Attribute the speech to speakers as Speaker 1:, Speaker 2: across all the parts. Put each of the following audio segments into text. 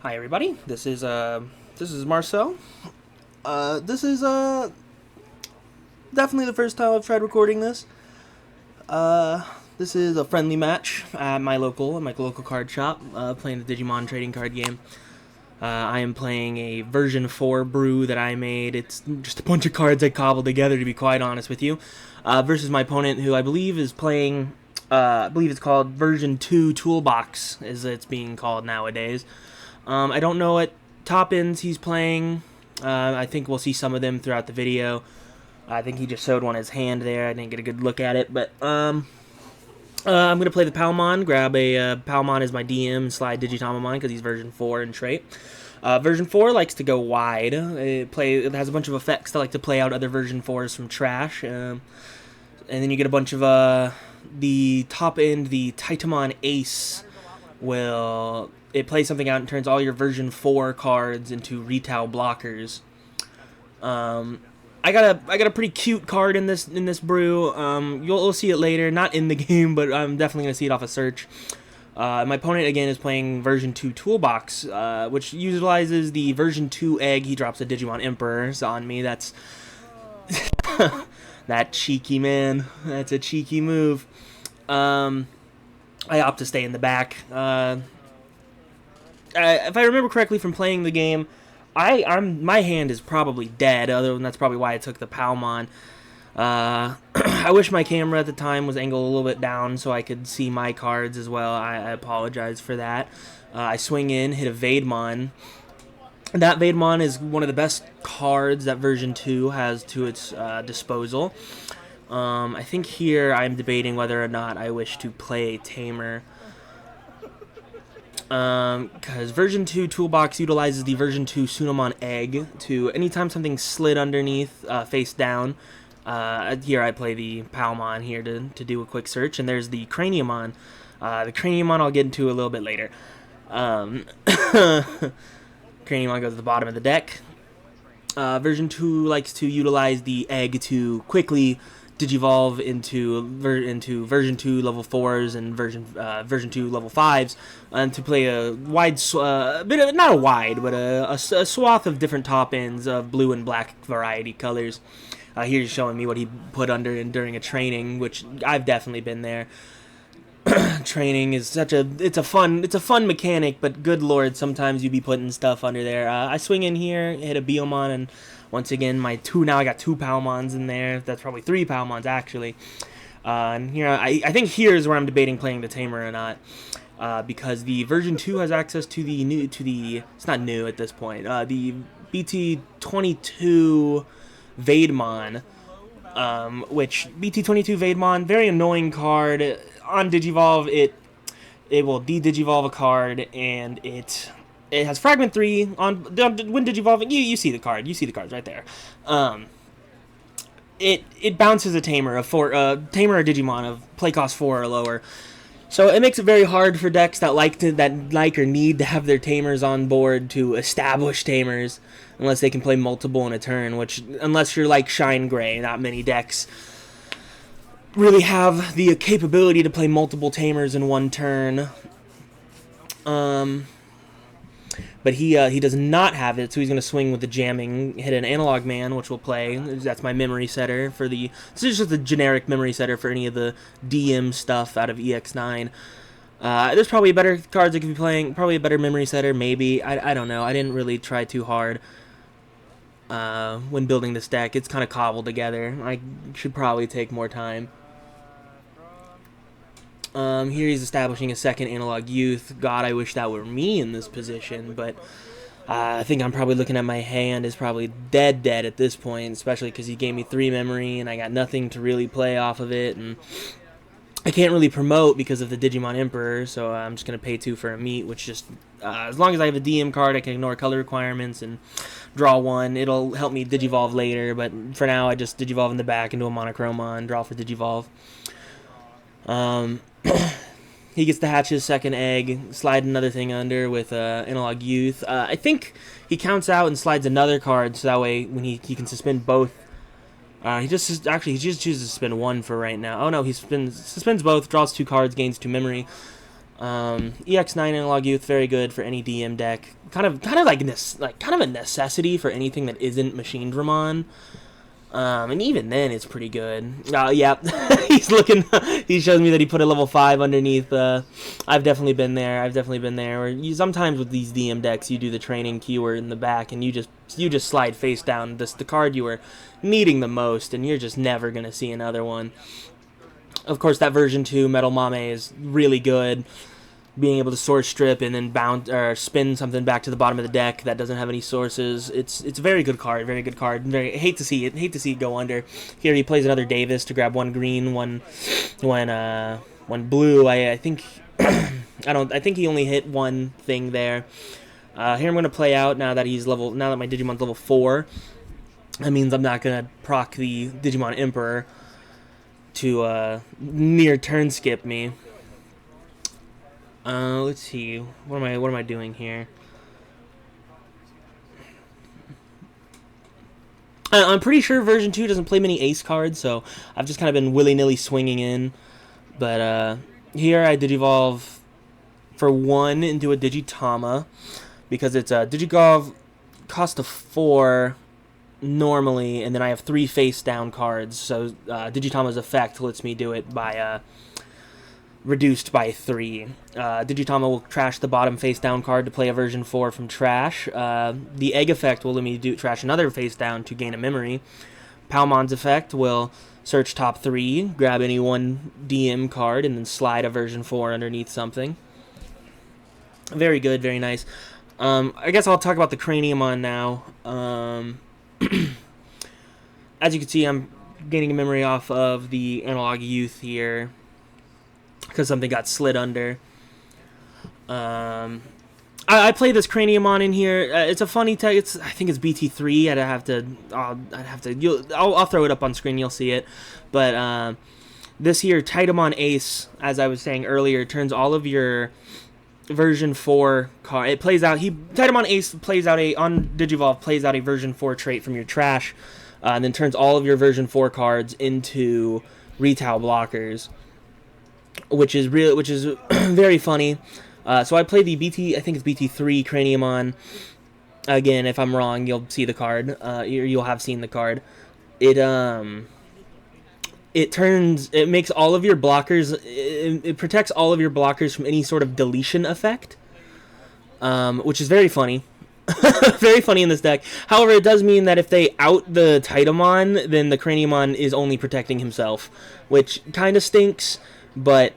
Speaker 1: Hi everybody, this is Marcel. This is definitely the first time I've tried recording this. This is a friendly match at my local card shop, playing the Digimon trading card game. I am playing a version 4 brew that I made. It's just a bunch of cards I cobbled together, to be quite honest with you, versus my opponent, who I believe is playing, I believe it's called version 2 Toolbox, as it's being called nowadays. I don't know what top ends he's playing. I think we'll see some of them throughout the video. I think he just showed one in his hand there. I didn't get a good look at it, but I'm going to play the Palmon, grab a Palmon as my DM, and slide Digitamamon because he's version 4 in trait. Version 4 likes to go wide. It has a bunch of effects that like to play out other version 4s from trash. And then you get a bunch of the top end, the Titamon Ace it plays something out and turns all your version 4 cards into retail blockers. I got a pretty cute card in this brew. You'll see it later, not in the game, but I'm definitely gonna see it off a search. My opponent again is playing version 2 Toolbox, which utilizes the version 2 egg. He drops a Digimon Emperors on me. That's that cheeky man. That's a cheeky move. I opt to stay in the back. If I remember correctly from playing the game, my hand is probably dead. Other than that's probably why I took the Palmon. I wish my camera at the time was angled a little bit down so I could see my cards as well. I apologize for that. I swing in, hit a Vademon. That Vademon is one of the best cards that version 2 has to its disposal. I think here I'm debating whether or not I wish to play a Tamer. Because version 2 Toolbox utilizes the version 2 Sunamon Egg to, anytime something's slid underneath, face down. Here I play the Palmon here to do a quick search, and there's the Craniumon. The Craniumon I'll get into a little bit later. Craniumon goes to the bottom of the deck. Version 2 likes to utilize the egg to quickly digivolve into version 2 level 4s and version 2 level 5s, and to play a wide not a wide, but a swath of different top ends of blue and black variety colors. Here's showing me what he put under and during a training, which I've definitely been there. Training is it's a fun mechanic, but good lord, sometimes you be putting stuff under there. I swing in here, hit a Biomon, and once again now I got 2 Palmons in there. That's probably 3 Palmons actually. And here I think here's where I'm debating playing the Tamer or not, because the version 2 has access to it's not new at this point. The BT22 Vademon, which BT22 Vademon, very annoying card. On Digivolve, it will de-Digivolve a card, and it has Fragment 3 when Digivolving. You see the card. You see the cards right there. It bounces a Tamer, Tamer or Digimon of play cost 4 or lower. So it makes it very hard for decks that like or need to have their Tamers on board to establish Tamers, unless they can play multiple in a turn, which, unless you're like Shine Gray, not many decks really have the capability to play multiple Tamers in one turn. But he does not have it, so he's going to swing with the jamming, hit an Analog Man, which will play. That's my memory setter for the... This is just a generic memory setter for any of the DM stuff out of EX9. There's probably better cards I could be playing, probably a better memory setter, maybe. I don't know. I didn't really try too hard when building this deck. It's kind of cobbled together. I should probably take more time. Here he's establishing a second Analog Youth. God, I wish that were me in this position, but I think I'm probably looking at my hand is probably dead at this point, especially because he gave me 3 memory, and I got nothing to really play off of it, and I can't really promote because of the Digimon Emperor, so I'm just going to pay 2 for a meat, which just, as long as I have a DM card, I can ignore color requirements and draw 1. It'll help me Digivolve later, but for now I just Digivolve in the back into a Monochromon, draw for Digivolve. He gets to hatch his second egg, slide another thing under with Analog Youth. I think he counts out and slides another card, so that way when he can suspend both. He just chooses to suspend 1 for right now. Oh no, he suspends both, draws 2 cards, gains 2 memory. EX9 Analog Youth, very good for any DM deck. Kind of like kind of a necessity for anything that isn't Machine Dramon. And even then, it's pretty good. Yeah, he's looking. He shows me that he put a level 5 underneath. I've definitely been there. Where sometimes with these DM decks, you do the training keyword in the back, and you just slide face down the card you were needing the most, and you're just never gonna see another one. Of course, that version 2 Metal Mame is really good. Being able to source strip and then bounce or spin something back to the bottom of the deck that doesn't have any sources. It's a very good card. Hate to see it go under. Here he plays another Davis to grab one green, one blue. I think I think he only hit one thing there. Here I'm gonna play out now that my Digimon's level 4. That means I'm not gonna proc the Digimon Emperor to near turn skip me. Let's see. What am I doing here? I'm pretty sure version 2 doesn't play many ace cards, so I've just kind of been willy-nilly swinging in. But here I Digivolve for 1 into a Digitama, because it's a Digivolve cost of 4 normally, and then I have 3 face-down cards, so Digitama's effect lets me do it by reduced by 3. Digitama will trash the bottom face down card to play a version 4 from trash. The egg effect will let me trash another face down to gain a memory. Palmon's effect will search top 3, grab any one DM card, and then slide a version 4 underneath something. Very good, very nice. I guess I'll talk about the Craniumon now. As you can see, I'm gaining a memory off of the Analog Youth here, because something got slid under. I play this Craniumon in here. It's a funny tech. I think it's BT3. I'll throw it up on screen. You'll see it. But this here Titamon Ace, as I was saying earlier, turns all of your version 4 card. It plays out. Titamon Ace plays out on Digivolve plays out a version 4 trait from your trash, and then turns all of your version 4 cards into retail blockers, which is very funny. So I play the I think it's BT3 Craniumon. Again, if I'm wrong, you'll see the card. You'll have seen the card. It makes all of your blockers. It protects all of your blockers from any sort of deletion effect, which is very funny. Very funny in this deck. However, it does mean that if they out the Titamon, then the Craniumon is only protecting himself, which kind of stinks. But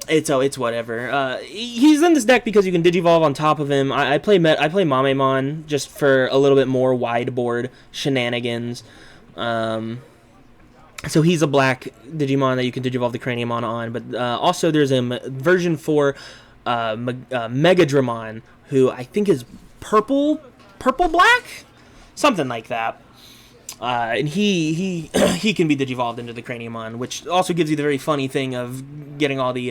Speaker 1: it's whatever. He's in this deck because you can Digivolve on top of him. I play Mamemon just for a little bit more wideboard shenanigans. So he's a black Digimon that you can Digivolve the Craniumon on. But also there's a version 4 Megadramon, who I think is purple black, something like that. And he can be Digivolved into the Craniumon, which also gives you the very funny thing of getting all the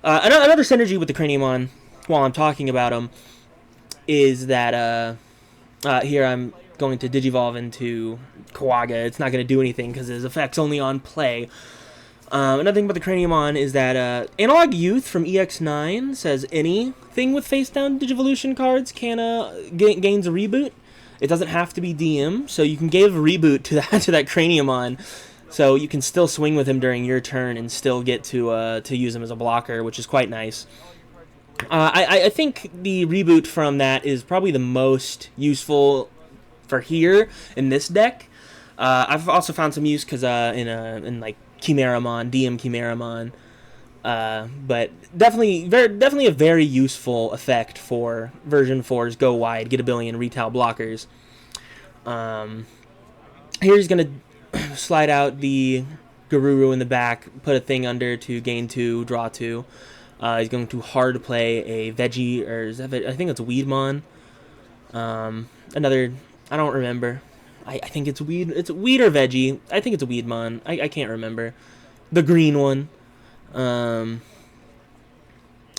Speaker 1: another synergy with the Craniumon. While I'm talking about him, is that here I'm going to Digivolve into Kawaga. It's not going to do anything because his effect's only on play. Another thing about the Craniumon is that Analog Youth from EX9 says anything with face-down Digivolution cards gains a reboot. It doesn't have to be DM, so you can give a reboot to that Craniumon, so you can still swing with him during your turn and still get to use him as a blocker, which is quite nice. I think the reboot from that is probably the most useful for here in this deck. I've also found some use because in like Chimeramon, DM Chimeramon, but definitely a very useful effect for version 4's go wide, get a billion retail blockers. Here he's gonna slide out the Garuru in the back, put a thing under to gain 2, draw 2. He's going to hard play a Veggie, or is that I think it's Weedmon. Another, I don't remember. I think it's Weed. It's Weed or Veggie. I think it's a Weedmon. I can't remember. The green one.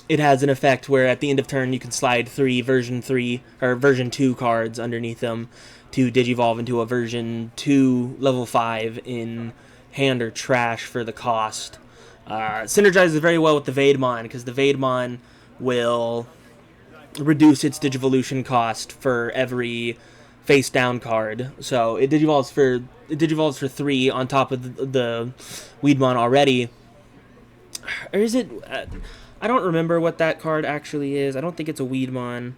Speaker 1: It has an effect where at the end of turn you can slide 3 version 3 or version 2 cards underneath them to Digivolve into a version 2 level 5 in hand or trash for the cost. Synergizes very well with the Veidmon, because the Veidmon will reduce its Digivolution cost for every face down card. So it digivolves for 3 on top of the Weedmon already. Or is it? I don't remember what that card actually is. I don't think it's a Weedmon.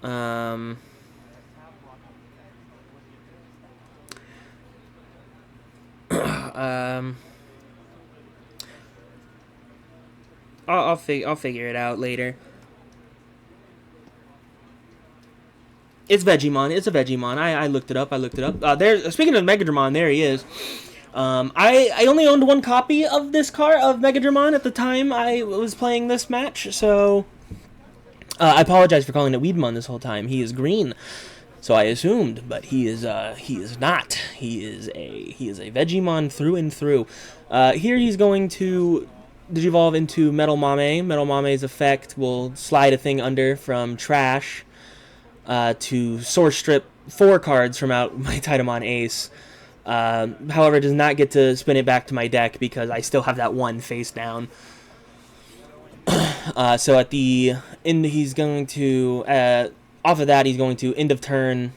Speaker 1: Um, um, I'll figure it out later. It's Vegemon. It's a Vegemon. I looked it up. Speaking of Megadramon, there he is. I only owned 1 copy of this card of Megadramon at the time I was playing this match, so I apologize for calling it Weedmon this whole time. He is green, so I assumed, but he is not. He is a Vegemon through and through. Here he's going to Digivolve into Metal Mame. Metal Mame's effect will slide a thing under from trash to Source Strip 4 cards from out my Titamon Ace. However, does not get to spin it back to my deck because I still have that 1 face down. So at the end, he's going to off of that, he's going to end of turn.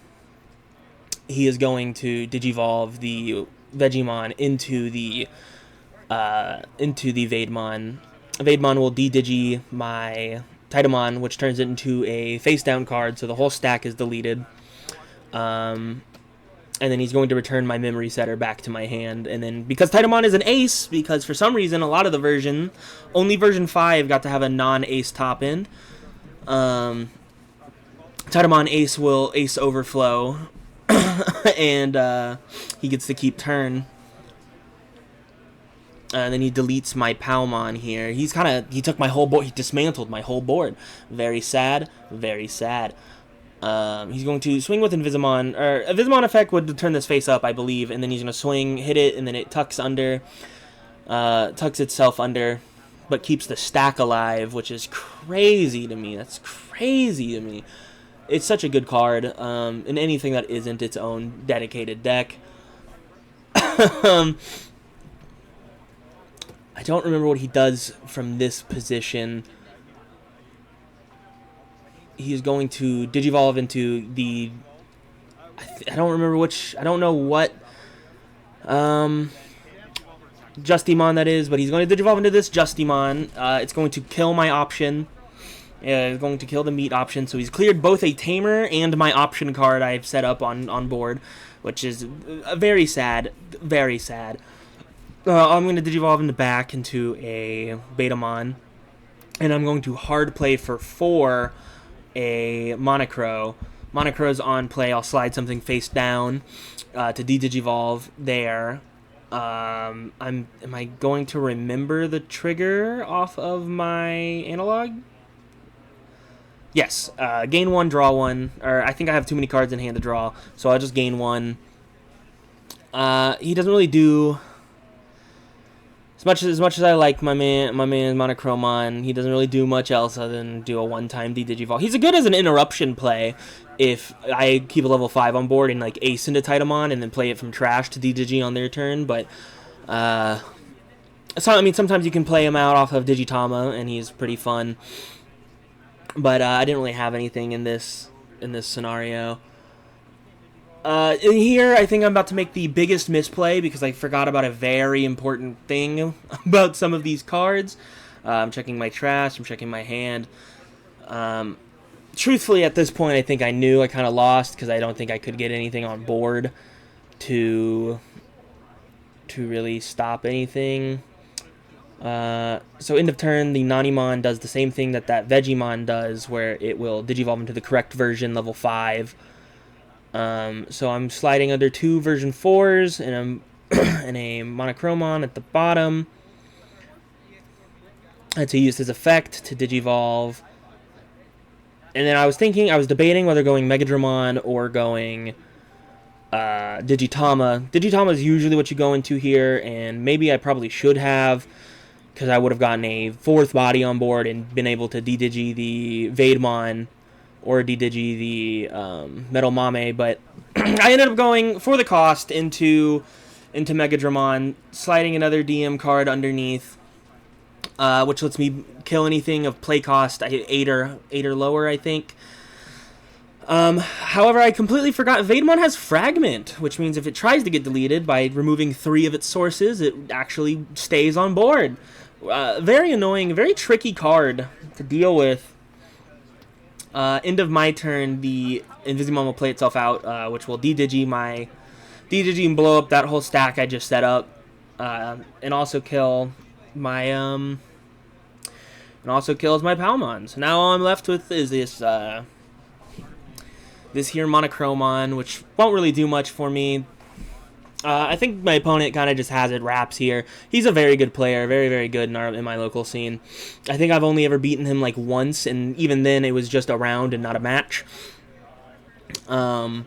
Speaker 1: He is going to Digivolve the Vegemon into the Veidmon. Veidmon will de-digi my Titamon, which turns it into a face-down card, so the whole stack is deleted. And then he's going to return my Memory Setter back to my hand. And then, because Titamon is an ace, because for some reason, a lot of the only version 5 got to have a non-ace top end. Titamon ace will ace overflow, and he gets to keep turn. And then he deletes my Palmon here. He took my whole board. He dismantled my whole board. Very sad. Very sad. He's going to swing with Invisimon. Or Invisimon effect would turn this face up, I believe. And then he's going to swing, hit it, and then it tucks itself under, but keeps the stack alive, which is crazy to me. That's crazy to me. It's such a good card. In anything that isn't its own dedicated deck. I don't remember what he does from this position. He's going to Digivolve into the... I don't remember which... I don't know what Justimon that is, but he's going to Digivolve into this Justimon. It's going to kill my option. It's going to kill the meat option, so he's cleared both a Tamer and my option card I've set up on board, which is very sad. Very sad. I'm going to Digivolve in the back into a Betamon, and I'm going to hard play for 4 a Monocro. Monocro's on play. I'll slide something face down to de-Digivolve there. Am I going to remember the trigger off of my analog? Yes. Gain 1, draw 1. Or I think I have too many cards in hand to draw, so I'll just gain 1. He doesn't really do... As much as I like my man Monochromon, he doesn't really do much else other than do a one-time de-Digivolve. He's good as an interruption play if I keep a level 5 on board and like ace into Titamon and then play it from trash to de-Digi on their turn. But sometimes you can play him out off of Digitama and he's pretty fun. But I didn't really have anything in this scenario. In here, I think I'm about to make the biggest misplay because I forgot about a very important thing about some of these cards. I'm checking my trash, I'm checking my hand. Truthfully, at this point, I think I knew I kind of lost because I don't think I could get anything on board to really stop anything. So end of turn, the Nanimon does the same thing that Vegemon does, where it will Digivolve into the correct version, level 5. So I'm sliding under 2 version 4s and and a Monochromon at the bottom. And to use his effect to Digivolve. And then I was debating whether going Megadramon or going Digitama. Digitama is usually what you go into here, and maybe I probably should have, because I would have gotten a 4th body on board and been able to de-Digi the Veidmon or de-Digi the Metal Mame, but I ended up going for the cost into into Megadramon, sliding another DM card underneath, which lets me kill anything of play cost 8 or lower, I think. However, I completely forgot Ver.2 has Fragment, which means if it tries to get deleted by removing 3 of its sources, it actually stays on board. Very annoying, very tricky card to deal with. End of my turn, the Invisimon will play itself out, which will D-Digi and blow up that whole stack I just set up, and also kill my and also kills my Palmon. So now all I'm left with is this this here Monochromon, which won't really do much for me. I think my opponent kind of just has it wraps here. He's a very good player, very, very good in my local scene. I think I've only ever beaten him like once, and even then it was just a round and not a match. I'm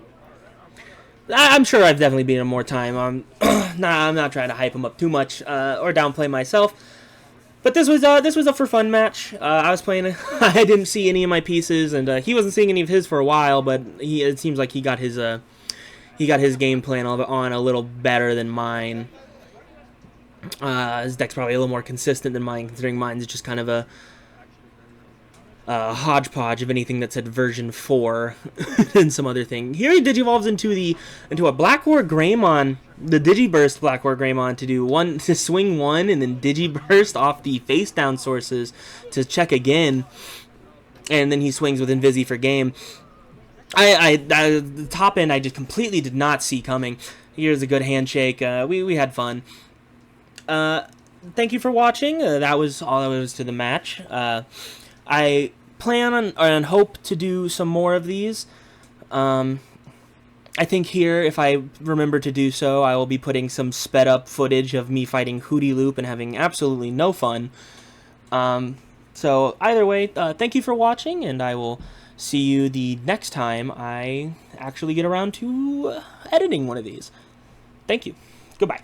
Speaker 1: sure I've definitely beaten him more time. I'm not trying to hype him up too much or downplay myself. But this was a for fun match. I was playing. I didn't see any of my pieces, and he wasn't seeing any of his for a while. But it seems like he got his game plan on a little better than mine. His deck's probably a little more consistent than mine, considering mine's just kind of a hodgepodge of anything that said version 4 and some other thing. Here he digivolves into a Black War Greymon, the Digiburst Black War Greymon, to swing 1 and then Digiburst off the face down sources to check again, and then he swings with Invisi for game. The top end I just completely did not see coming. Here's a good handshake. We had fun. Thank you for watching. That was all there was to the match. I plan on and hope to do some more of these. I think here, if I remember to do so, I will be putting some sped up footage of me fighting Hootie Loop and having absolutely no fun. So either way, thank you for watching, and I will see you the next time I actually get around to editing one of these. Thank you. Goodbye.